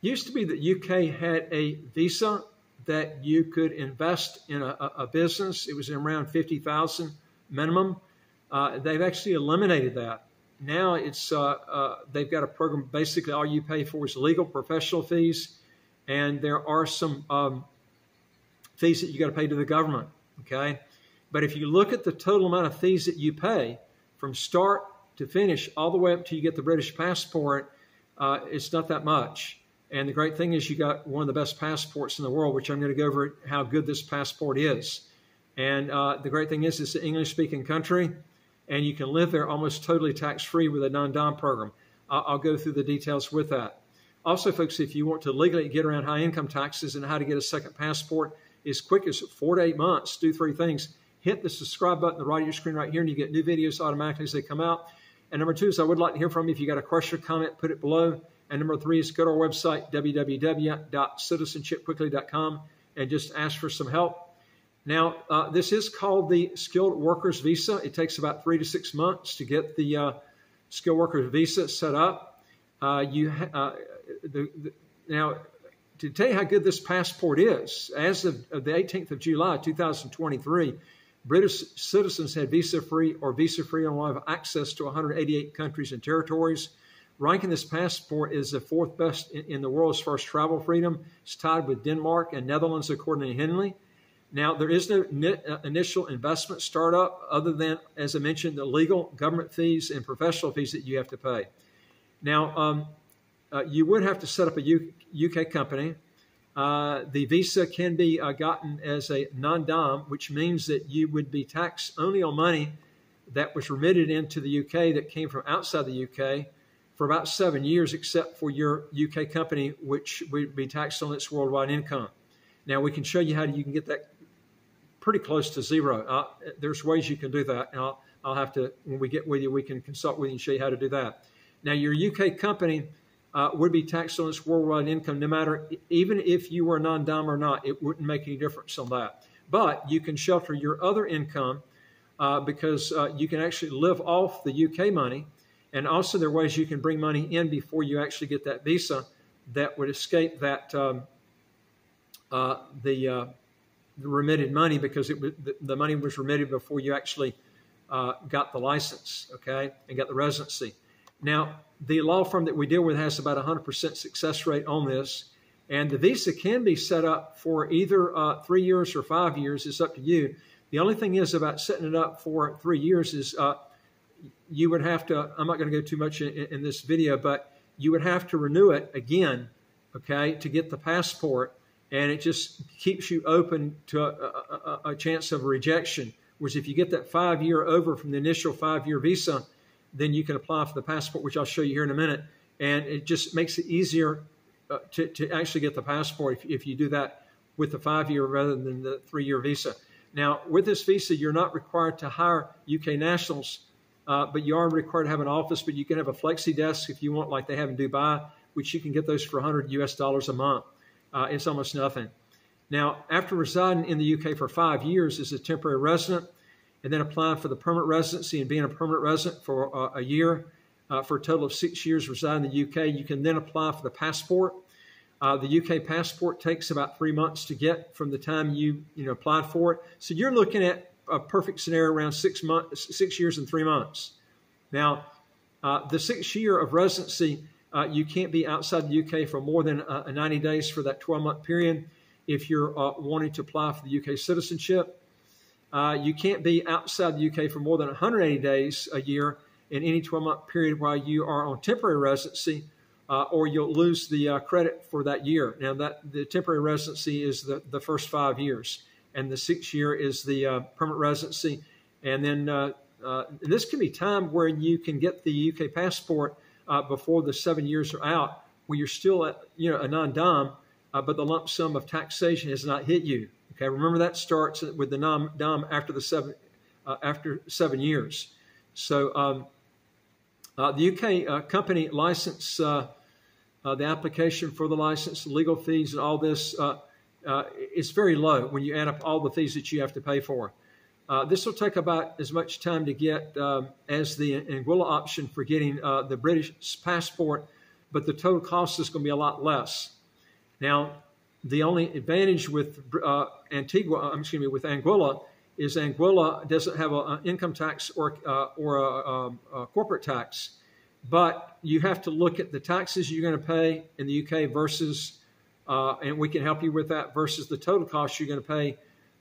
Used to be that UK had a visa that you could invest in a business. It was around 50,000 minimum. They've actually eliminated that. Now it's they've got a program. Basically, all you pay for is legal professional fees, and there are some fees that you got to pay to the government. Okay, but if you look at the total amount of fees that you pay from start to finish, all the way up till you get the British passport, it's not that much. And the great thing is you got one of the best passports in the world, which I'm going to go over how good this passport is. And the great thing is it's an English-speaking country, and you can live there almost totally tax-free with a non-dom program. I'll go through the details with that. Also, folks, if you want to legally get around high income taxes and how to get a second passport as quick as 4 to 8 months, do 3 things. Hit the subscribe button at the right of your screen right here, and you get new videos automatically as they come out. And number 2 is I would like to hear from you. If you got a question or comment, put it below. And number 3 is go to our website, www.citizenshipquickly.com, and just ask for some help. Now, this is called the Skilled Workers Visa. It takes about 3 to 6 months to get the Skilled Workers Visa set up. Now, to tell you how good this passport is, as of the 18th of July, 2023, British citizens had visa-free or visa-free and will have access to 188 countries and territories. Ranking this passport is the 4th best in the world as far as travel freedom. It's tied with Denmark and Netherlands, according to Henley. Now, there is no initial investment startup other than, as I mentioned, the legal government fees and professional fees that you have to pay. Now, you would have to set up a UK company. The visa can be gotten as a non-dom, which means that you would be taxed only on money that was remitted into the UK that came from outside the UK for about 7 years, except for your UK company, which would be taxed on its worldwide income. Now, we can show you how you can get that pretty close to zero. There's ways you can do that. And I'll have to, when we get with you, we can consult with you and show you how to do that. Now, your UK company would be taxed on its worldwide income no matter, even if you were non-dom or not, it wouldn't make any difference on that. But you can shelter your other income because you can actually live off the UK money. And also there are ways you can bring money in before you actually get that visa that would escape that the remitted money, because the money was remitted before you actually got the license, okay, and got the residency. Now, the law firm that we deal with has about 100% success rate on this, and the visa can be set up for either 3 years or 5 years. It's up to you. The only thing is about setting it up for 3 years is you would have to, I'm not going to go too much in this video, but you would have to renew it again, okay, to get the passport, and it just keeps you open to a chance of rejection, whereas if you get that 5-year over from the initial 5-year visa, then you can apply for the passport, which I'll show you here in a minute, and it just makes it easier to actually get the passport if you do that with the 5-year rather than the 3-year visa. Now, with this visa, you're not required to hire UK nationals, but you are required to have an office, but you can have a flexi desk if you want, like they have in Dubai, which you can get those for $100 US a month. It's almost nothing. Now, after residing in the UK for 5 years as a temporary resident, and then applying for the permanent residency and being a permanent resident for a year, for a total of 6 years residing in the UK, you can then apply for the passport. The UK passport takes about 3 months to get from the time you applied for it. So you're looking at a perfect scenario around 6 years and 3 months. Now, the 6th year of residency, you can't be outside the UK for more than 90 days for that 12-month period if you're wanting to apply for the UK citizenship. You can't be outside the UK for more than 180 days a year in any 12-month period while you are on temporary residency, or you'll lose the credit for that year. Now, the temporary residency is the first 5 years, and the 6th year is the permanent residency. And then this can be time where you can get the UK passport before the 7 years are out, where you're still a non-dom, but the lump sum of taxation has not hit you. Okay, remember that starts with the non-dom after 7 years. So the UK company license, the application for the license, legal fees, and all this is very low when you add up all the fees that you have to pay for. This will take about as much time to get as the Anguilla option for getting the British passport, but the total cost is going to be a lot less. Now, the only advantage with with Anguilla is Anguilla doesn't have an income tax or a corporate tax, but you have to look at the taxes you're going to pay in the UK versus, and we can help you with that, versus the total cost you're going to pay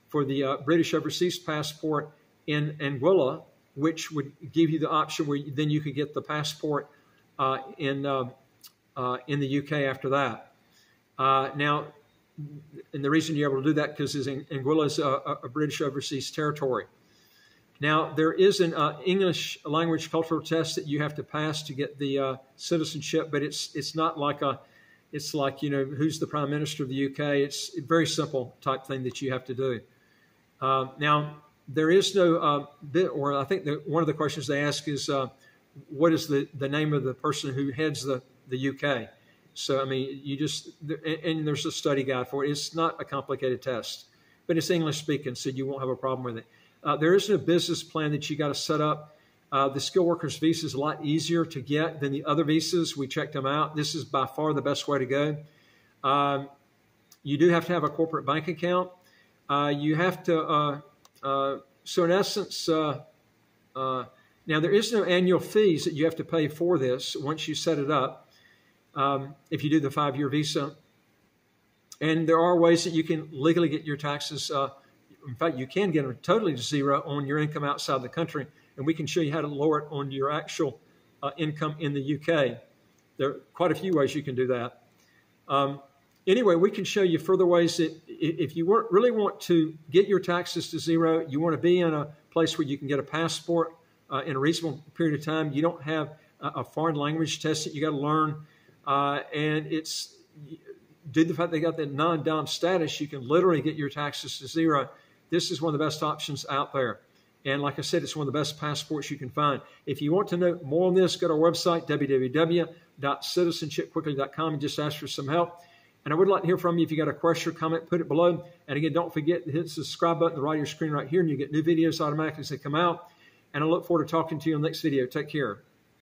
for the British overseas passport in Anguilla, which would give you the option where then you could get the passport in the UK after that. Now, and the reason you're able to do that because Anguilla is a British overseas territory. Now, there is an English language cultural test that you have to pass to get the citizenship, but it's not like it's like, who's the Prime Minister of the UK? It's a very simple type thing that you have to do. Now, there is no or I think one of the questions they ask is, what is the name of the person who heads the UK? So, I mean, and there's a study guide for it. It's not a complicated test, but it's English speaking, so you won't have a problem with it. There is no business plan that you got to set up. The skilled workers visa is a lot easier to get than the other visas. We checked them out. This is by far the best way to go. You do have to have a corporate bank account. You have to, so in essence, now there is no annual fees that you have to pay for this once you set it up. If you do the 5-year visa. And there are ways that you can legally get your taxes. In fact, you can get them totally to zero on your income outside the country. And we can show you how to lower it on your actual income in the UK. There are quite a few ways you can do that. Anyway, we can show you further ways that if you really want to get your taxes to zero, you want to be in a place where you can get a passport in a reasonable period of time. You don't have a foreign language test that you got to learn. And it's due to the fact they got that non-dom status, you can literally get your taxes to zero. This is one of the best options out there. And like I said, it's one of the best passports you can find. If you want to know more on this, go to our website, www.citizenshipquickly.com, and just ask for some help. And I would like to hear from you. If you got a question or comment, put it below. And again, don't forget to hit the subscribe button on the right of your screen right here, and you get new videos automatically as they come out. And I look forward to talking to you in the next video. Take care.